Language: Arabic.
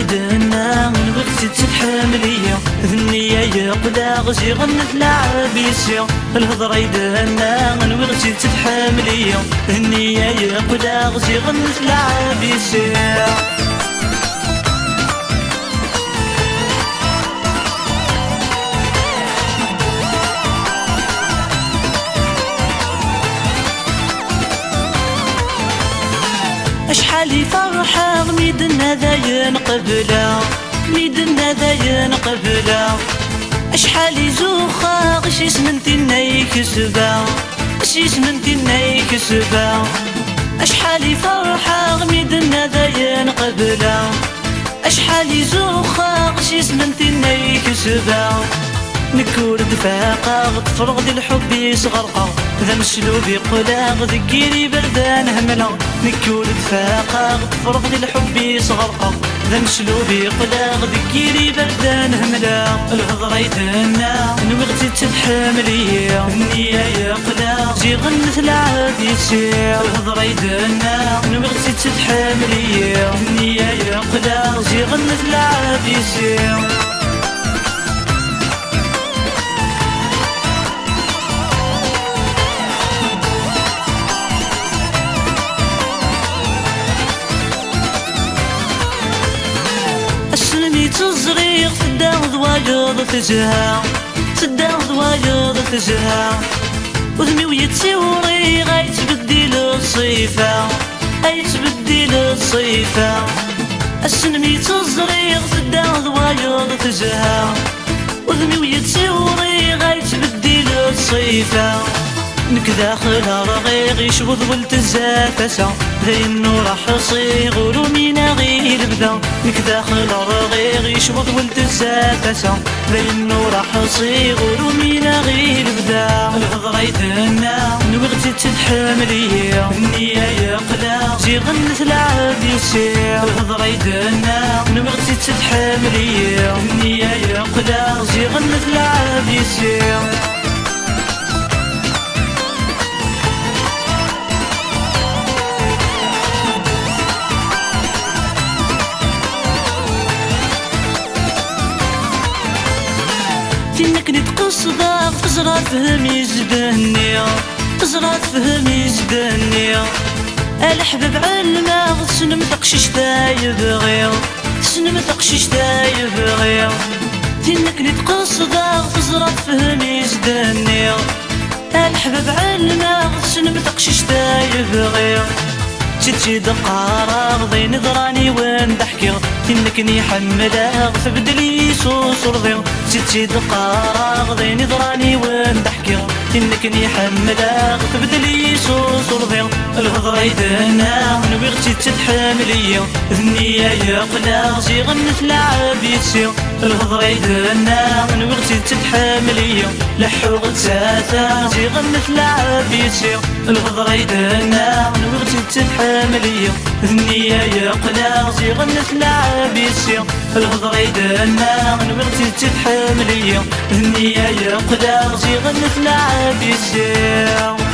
الهضريدنا نبغي تتحمليا النية يقدا غزي غنت لعبيسيا الهضريدنا نبغي تتحمليا النية يقدا غزي غنت لعبيسيا اشحال فرحة ميدنا ذاين قبلا ميدنا ذاين قبلا اشحال زوخا غش اسمنتي نيكسبا غش اسمنتي نيكسبا اشحال فرحة ميدنا ذاين قبلا اشحال زوخا غش اسمنتي نيكسبا نكور دفاقا تفرغ دي الحب يصغرقا ذا مسلوب يقلاغ ذكيري بردان هملا نكور دفاقا تفرغ دي الحب يصغرقا ذا مسلوب يقلاغ ذكيري بردان هملا الهضريدنا نبغتي تتحمليا النية يقلاغ زي غنت العاديسيا الهضريدنا نبغتي تتحمليا النية يقلاغ زي غنت العاديسيا تزريق تداو ضواجر تجها تداو ضواجر تجها وذمي ويتسوري غيتبدل الصيفة غيتبدل الصيفة السنمي تزريق تداو ضواجر تجها وذمي ويتسوري غيتبدل الصيفة نك داخل رغيغ يشوض والتزافسة ذي النور حصيغ ولومينا غير بدا نك داخل رغيغ يشوض والتزافسة ذي النور حصيغ ولومينا غير بدا الهضريدنا نبغتي تتحمليا النية يقلا زي غنت العاديسيا الهضريدنا نبغتي تتحمليا النية يقلا زي غنت العاديسيا انك نتقصدك تزرع فهمي زدنيا تزرع فهمي زدنيا الحباب علماغ تسنمثقش شتا يبغي تسنمثقش شتا يبغي انك نتقصدك تزرع فهمي زدنيا الحباب علماغ تسنمثقش شتا يبغي تجي دقارة ضي نظراني وين ضحكي تنكني حملاغ تبدلي صوص رضي تجي دقارة ضي نظراني وين ضحكي تنكني حملاغ تبدلي صوص رضي الهضريدنا نبغتي تتحمليا النية يقلاغ زي غنت لعبيسي الهضريدنا نبغتي تتحمليا لحوغ تساتا زي غنت لعبيسي الهضريدنا نبغتي تتحمليا النية يقلاغ زي غنت لعبيسي الهضريدنا نبغتي تتحمليا النية يقلاغ زي غنت لعبيسي